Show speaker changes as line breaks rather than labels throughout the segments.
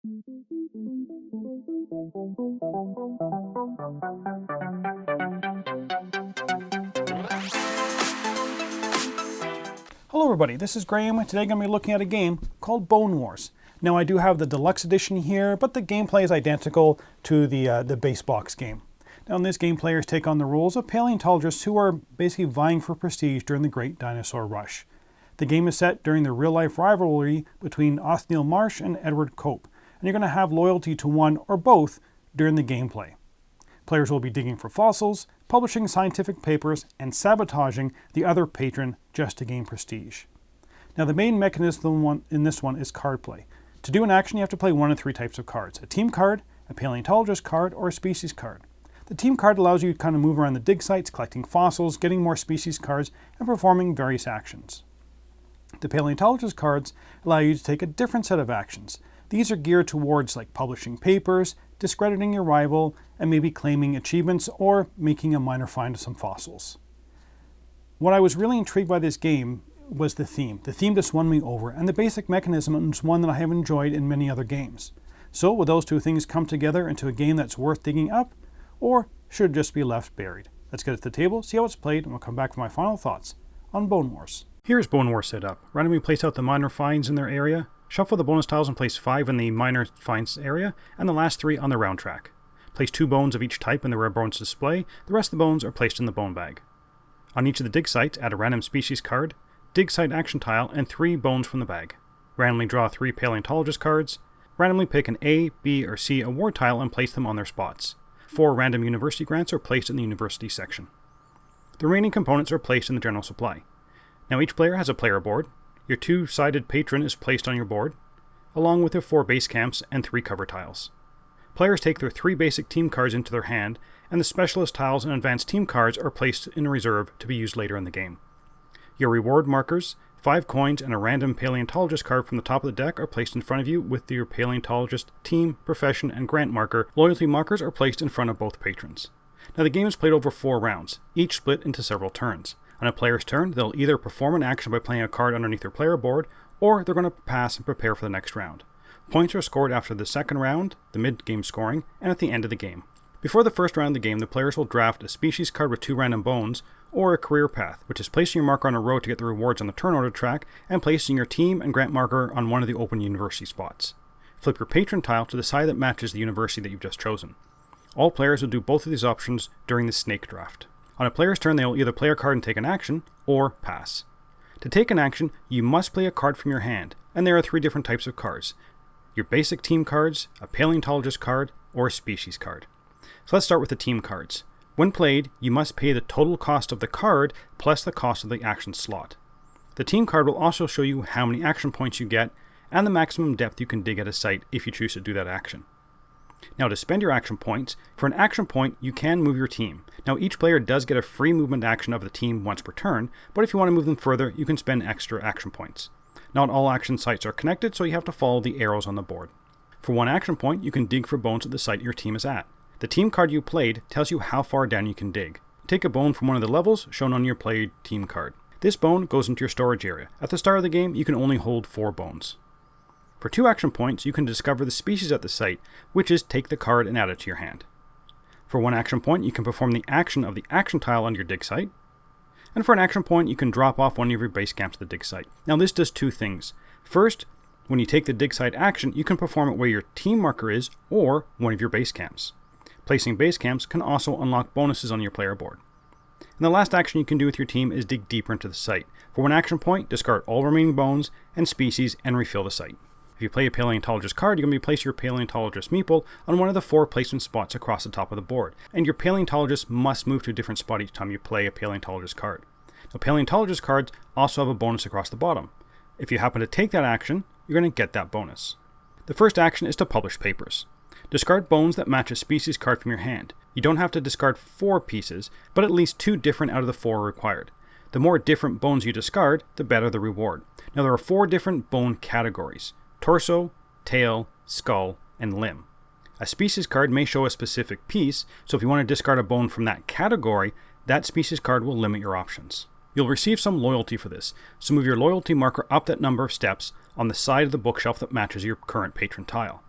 Hello everybody, this is Graeme. Today I'm going to be looking at a game called Bone Wars. Now I do have the deluxe edition here, but the gameplay is identical to the base box game. Now in this game, players take on the roles of paleontologists who are basically vying for prestige during the Great Dino Rush. The game is set during the real-life rivalry between Othniel Marsh and Edward Cope, and you're going to have loyalty to one or both during the gameplay. Players will be digging for fossils, publishing scientific papers, and sabotaging the other patron just to gain prestige. Now the main mechanism in this one is card play. To do an action, you have to play one of three types of cards: a team card, a paleontologist card, or a species card. The team card allows you to kind of move around the dig sites, collecting fossils, getting more species cards, and performing various actions. The paleontologist cards allow you to take a different set of actions. These are geared towards like publishing papers, discrediting your rival, and maybe claiming achievements or making a minor find of some fossils. What I was really intrigued by this game was the theme. The theme just won me over, and the basic mechanism is one that I have enjoyed in many other games. So will those two things come together into a game that's worth digging up, or should it just be left buried? Let's get it to the table, see how it's played, and we'll come back for my final thoughts on Bone Wars. Here's Bone Wars set up. Randomly place out the minor finds in their area, shuffle the bonus tiles and place 5 in the minor finds area, and the last 3 on the round track. Place 2 bones of each type in the rare bones display. The rest of the bones are placed in the bone bag. On each of the dig sites, add a random species card, dig site action tile, and 3 bones from the bag. Randomly draw 3 paleontologist cards. Randomly pick an A, B, or C award tile and place them on their spots. 4 random university grants are placed in the university section. The remaining components are placed in the general supply. Now each player has a player board. Your 2-sided patron is placed on your board, along with their 4 base camps and 3 cover tiles. Players take their 3 basic team cards into their hand, and the specialist tiles and advanced team cards are placed in reserve to be used later in the game. Your reward markers, 5 coins, and a random paleontologist card from the top of the deck are placed in front of you with your paleontologist, team, profession, and grant marker. Loyalty markers are placed in front of both patrons. Now the game is played over 4 rounds, each split into several turns. On a player's turn, they'll either perform an action by playing a card underneath their player board, or they're going to pass and prepare for the next round. Points are scored after the second round, the mid-game scoring, and at the end of the game. Before the first round of the game, the players will draft a species card with 2 random bones, or a career path, which is placing your marker on a row to get the rewards on the turn order track, and placing your team and grant marker on one of the open university spots. Flip your patron tile to the side that matches the university that you've just chosen. All players will do both of these options during the snake draft. On a player's turn, they will either play a card and take an action, or pass. To take an action, you must play a card from your hand, and there are 3 different types of cards: your basic team cards, a paleontologist card, or a species card. So let's start with the team cards. When played, you must pay the total cost of the card plus the cost of the action slot. The team card will also show you how many action points you get, and the maximum depth you can dig at a site if you choose to do that action. Now to spend your action points, for an action point you can move your team. Now each player does get a free movement action of the team once per turn, but if you want to move them further, you can spend extra action points. Not all action sites are connected, so you have to follow the arrows on the board. For 1 action point, you can dig for bones at the site your team is at. The team card you played tells you how far down you can dig. Take a bone from one of the levels shown on your played team card. This bone goes into your storage area. At the start of the game, you can only hold 4 bones. For 2 action points, you can discover the species at the site, which is take the card and add it to your hand. For 1 action point, you can perform the action of the action tile on your dig site. And for an action point, you can drop off one of your base camps to the dig site. Now this does 2 things. First, when you take the dig site action, you can perform it where your team marker is, or one of your base camps. Placing base camps can also unlock bonuses on your player board. And the last action you can do with your team is dig deeper into the site. For 1 action point, discard all remaining bones and species and refill the site. If you play a paleontologist card, you're going to be placing your paleontologist meeple on one of the 4 placement spots across the top of the board, and your paleontologist must move to a different spot each time you play a paleontologist card. Now, paleontologist cards also have a bonus across the bottom. If you happen to take that action, you're going to get that bonus. The first action is to publish papers. Discard bones that match a species card from your hand. You don't have to discard 4 pieces, but at least 2 different out of the 4 are required. The more different bones you discard, the better the reward. Now there are 4 different bone categories: torso, tail, skull, and limb. A species card may show a specific piece, so if you want to discard a bone from that category, that species card will limit your options. You'll receive some loyalty for this, so move your loyalty marker up that number of steps on the side of the bookshelf that matches your current patron tile.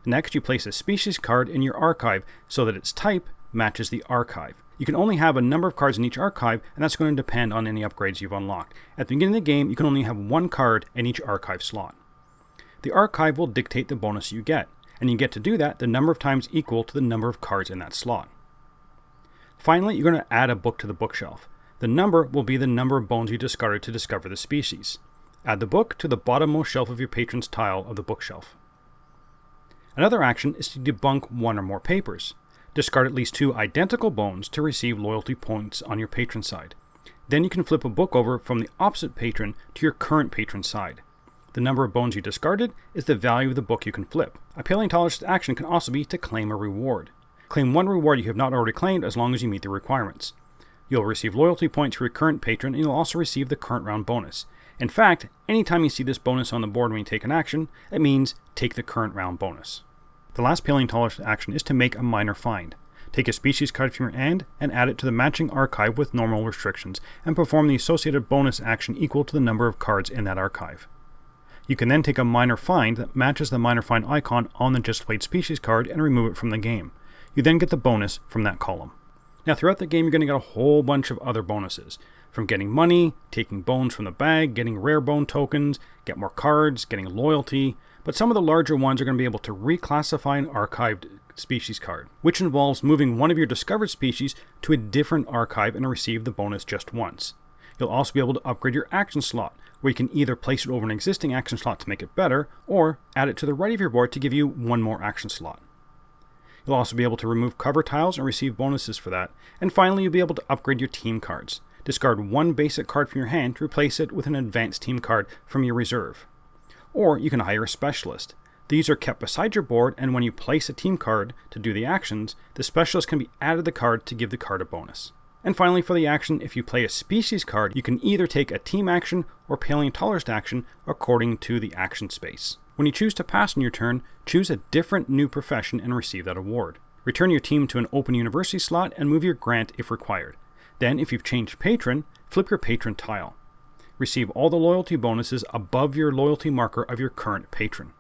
Next, you place a species card in your archive so that its type matches the archive. You can only have a number of cards in each archive, and that's going to depend on any upgrades you've unlocked. At the beginning of the game, you can only have one card in each archive slot. The archive will dictate the bonus you get, and you get to do that the number of times equal to the number of cards in that slot. Finally, you're going to add a book to the bookshelf. The number will be the number of bones you discarded to discover the species. Add the book to the bottommost shelf of your patron's tile of the bookshelf. Another action is to debunk one or more papers. Discard at least 2 identical bones to receive loyalty points on your patron side. Then you can flip a book over from the opposite patron to your current patron's side. The number of bones you discarded is the value of the book you can flip. A paleontologist action can also be to claim a reward. Claim one reward you have not already claimed as long as you meet the requirements. You'll receive loyalty points for your current patron, and you'll also receive the current round bonus. In fact, anytime you see this bonus on the board when you take an action, it means take the current round bonus. The last paleontologist action is to make a minor find. Take a species card from your hand and add it to the matching archive with normal restrictions, and perform the associated bonus action equal to the number of cards in that archive. You can then take a minor find that matches the minor find icon on the just played species card and remove it from the game. You then get the bonus from that column. Now throughout the game you're going to get a whole bunch of other bonuses, from getting money, taking bones from the bag, getting rare bone tokens, get more cards, getting loyalty, but some of the larger ones are going to be able to reclassify an archived species card, which involves moving one of your discovered species to a different archive and receive the bonus just once. You'll also be able to upgrade your action slot, where you can either place it over an existing action slot to make it better, or add it to the right of your board to give you one more action slot. You'll also be able to remove cover tiles and receive bonuses for that, and finally you'll be able to upgrade your team cards. Discard one basic card from your hand to replace it with an advanced team card from your reserve. Or you can hire a specialist. These are kept beside your board, and when you place a team card to do the actions, the specialist can be added to the card to give the card a bonus. And finally, for the action, if you play a species card, you can either take a team action or paleontologist action according to the action space. When you choose to pass on your turn, choose a different new profession and receive that award. Return your team to an open university slot and move your grant if required. Then, if you've changed patron, flip your patron tile. Receive all the loyalty bonuses above your loyalty marker of your current patron.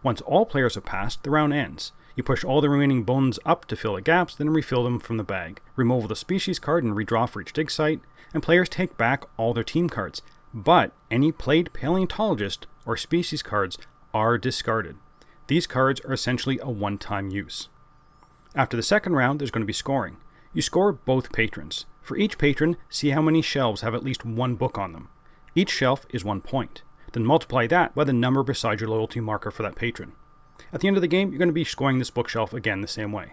Once all players have passed, the round ends. You push all the remaining bones up to fill the gaps, then refill them from the bag. Remove the species card and redraw for each dig site, and players take back all their team cards. But any played paleontologist or species cards are discarded. These cards are essentially a one-time use. After the second round, there's going to be scoring. You score both patrons. For each patron, see how many shelves have at least one book on them. Each shelf is 1 point. Then multiply that by the number beside your loyalty marker for that patron. At the end of the game, you're going to be scoring this bookshelf again the same way.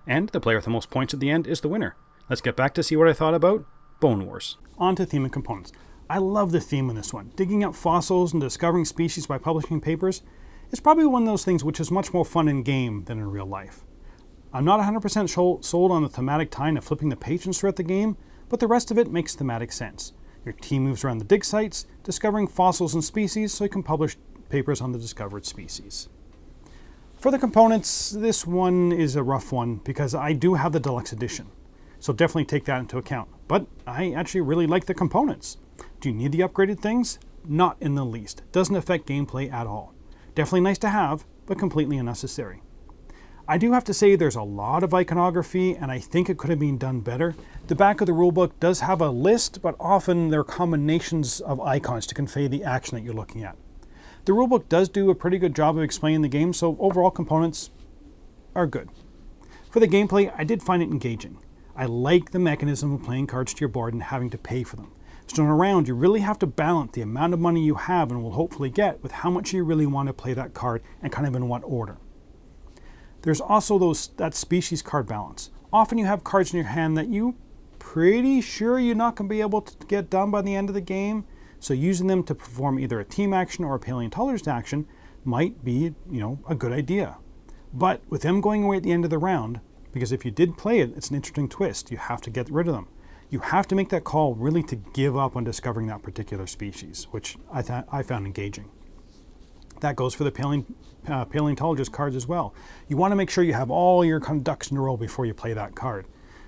And the player with the most points at the end is the winner. Let's get back to see what I thought about Bone Wars. On to theme and components. I love the theme in this one. Digging up fossils and discovering species by publishing papers is probably one of those things which is much more fun in game than in real life. I'm not 100% sold on the thematic tie of flipping the patrons throughout the game, but the rest of it makes thematic sense. Your team moves around the dig sites, discovering fossils and species so you can publish papers on the discovered species. For the components, this one is a rough one because I do have the deluxe edition, so definitely take that into account. But I actually really like the components. Do you need the upgraded things? Not in the least. Doesn't affect gameplay at all. Definitely nice to have, but completely unnecessary. I do have to say there's a lot of iconography, and I think it could have been done better. The back of the rulebook does have a list, but often there are combinations of icons to convey the action that you're looking at. The rulebook does do a pretty good job of explaining the game, so overall components are good. For the gameplay, I did find it engaging. I like the mechanism of playing cards to your board and having to pay for them. So in a round, you really have to balance the amount of money you have and will hopefully get with how much you really want to play that card and kind of in what order. There's also that species card balance. Often you have cards in your hand that you pretty sure you're not going to be able to get done by the end of the game, so using them to perform either a team action or a paleontologist action might be, a good idea. But with them going away at the end of the round, because if you did play it, it's an interesting twist. You have to get rid of them. You have to make that call really to give up on discovering that particular species, which I found engaging. That goes for the paleontologist cards as well. You want to make sure you have all your ducks in a row before you play that card.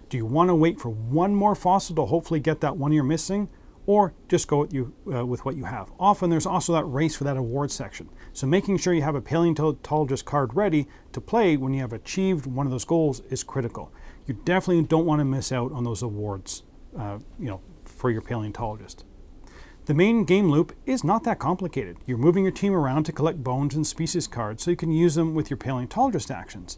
Do you want to wait for one more fossil to hopefully get that one you're missing? or just go with what you have. Often there's also that race for that award section. So making sure you have a paleontologist card ready to play when you have achieved one of those goals is critical. You definitely don't want to miss out on those awards, for your paleontologist. The main game loop is not that complicated. You're moving your team around to collect bones and species cards so you can use them with your paleontologist actions.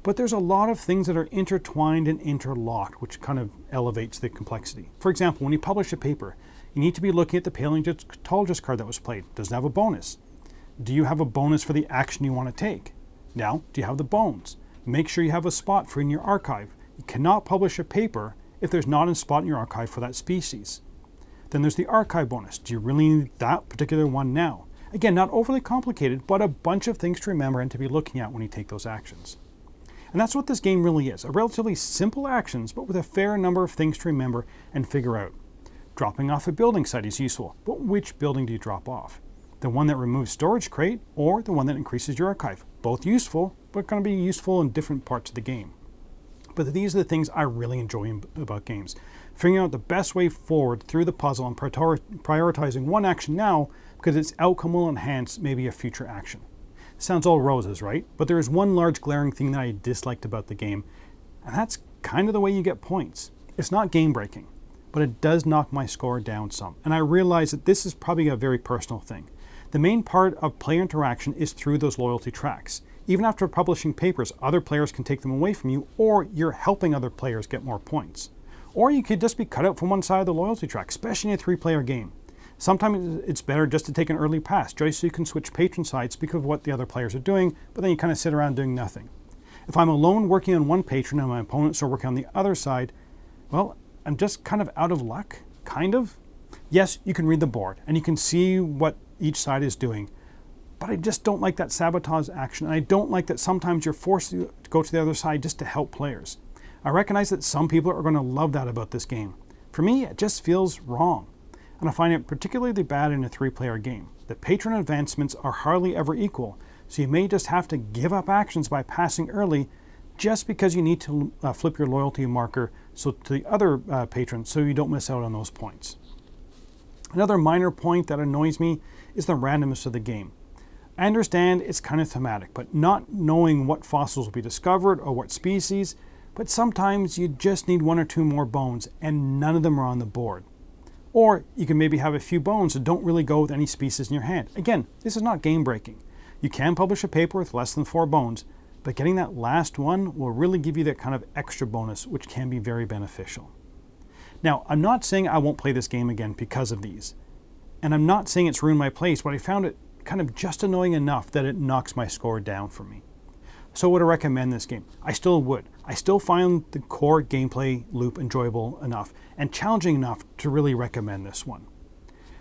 But there's a lot of things that are intertwined and interlocked, which kind of elevates the complexity. For example, when you publish a paper, you need to be looking at the paleontologist card that was played. Does it have a bonus? Do you have a bonus for the action you want to take? Now, do you have the bones? Make sure you have a spot for in your archive. You cannot publish a paper if there's not a spot in your archive for that species. Then there's the archive bonus. Do you really need that particular one now? Again, not overly complicated, but a bunch of things to remember and to be looking at when you take those actions. And that's what this game really is, a relatively simple actions, but with a fair number of things to remember and figure out. Dropping off a building site is useful, but which building do you drop off? The one that removes storage crate or the one that increases your archive? Both useful, but going to be useful in different parts of the game. But these are the things I really enjoy about games. Figuring out the best way forward through the puzzle and prioritizing one action now because its outcome will enhance maybe a future action. Sounds all roses, right? But there is one large glaring thing that I disliked about the game, and that's kind of the way you get points. It's not game breaking, but it does knock my score down some. And I realize that this is probably a very personal thing. The main part of player interaction is through those loyalty tracks. Even after publishing papers, other players can take them away from you, or you're helping other players get more points. Or you could just be cut out from one side of the loyalty track, especially in a 3-player game. Sometimes it's better just to take an early pass, just so you can switch patron sides because of what the other players are doing, but then you kind of sit around doing nothing. If I'm alone working on one patron and my opponents are working on the other side, well, I'm just kind of out of luck, kind of. Yes, you can read the board and you can see what each side is doing, but I just don't like that sabotage action, and I don't like that sometimes you're forced to go to the other side just to help players. I recognize that some people are going to love that about this game. For me, it just feels wrong. And I find it particularly bad in a 3-player game. The patron advancements are hardly ever equal, so you may just have to give up actions by passing early just because you need to flip your loyalty marker to the other patron so you don't miss out on those points. Another minor point that annoys me is the randomness of the game. I understand it's kind of thematic, but not knowing what fossils will be discovered or what species, but sometimes you just need 1 or 2 more bones and none of them are on the board. Or you can maybe have a few bones that don't really go with any species in your hand. Again, this is not game breaking. You can publish a paper with less than 4 bones, but getting that last one will really give you that kind of extra bonus, which can be very beneficial. Now, I'm not saying I won't play this game again because of these. And I'm not saying it's ruined my place, but I found it kind of just annoying enough that it knocks my score down for me. So would I recommend this game? I still would. I still find the core gameplay loop enjoyable enough and challenging enough to really recommend this one.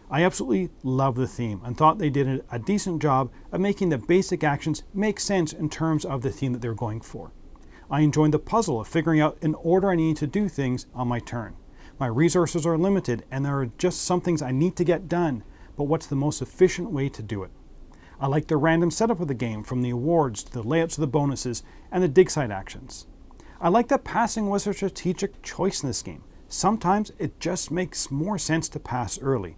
I absolutely love the theme and thought they did a decent job of making the basic actions make sense in terms of the theme that they're going for. I enjoyed the puzzle of figuring out an order I need to do things on my turn. My resources are limited and there are just some things I need to get done, but what's the most efficient way to do it? I like the random setup of the game, from the awards to the layouts of the bonuses and the dig site actions. I like that passing was a strategic choice in this game. Sometimes it just makes more sense to pass early.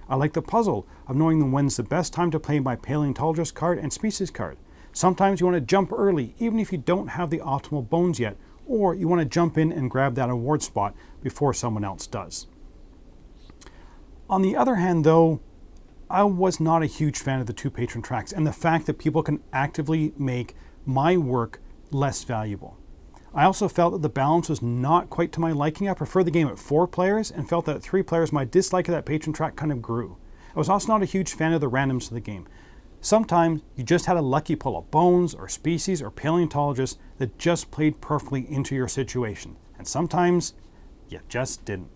I like the puzzle of knowing when's the best time to play my paleontologist card and species card. Sometimes you want to jump early even if you don't have the optimal bones yet, or you want to jump in and grab that award spot before someone else does. On the other hand though, I was not a huge fan of the 2 patron tracks and the fact that people can actively make my work less valuable. I also felt that the balance was not quite to my liking. I prefer the game at 4 players and felt that at 3 players my dislike of that patron track kind of grew. I was also not a huge fan of the randoms of the game. Sometimes you just had a lucky pull of bones or species or paleontologists that just played perfectly into your situation, and sometimes you just didn't.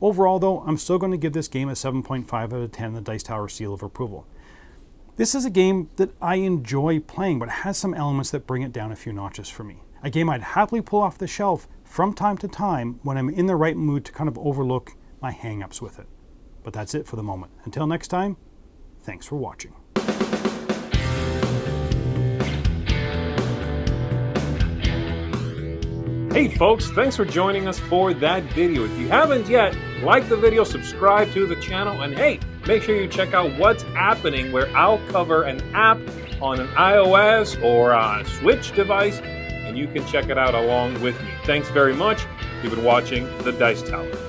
Overall though, I'm still going to give this game a 7.5 out of 10 the Dice Tower seal of approval. This is a game that I enjoy playing, but it has some elements that bring it down a few notches for me. A game I'd happily pull off the shelf from time to time when I'm in the right mood to kind of overlook my hang-ups with it. But that's it for the moment. Until next time, thanks for watching.
Hey folks, thanks for joining us for that video. If you haven't yet, like the video, subscribe to the channel, and hey, make sure you check out what's happening where I'll cover an app on an iOS or a Switch device, and you can check it out along with me. Thanks very much. You've been watching The Dice Tower.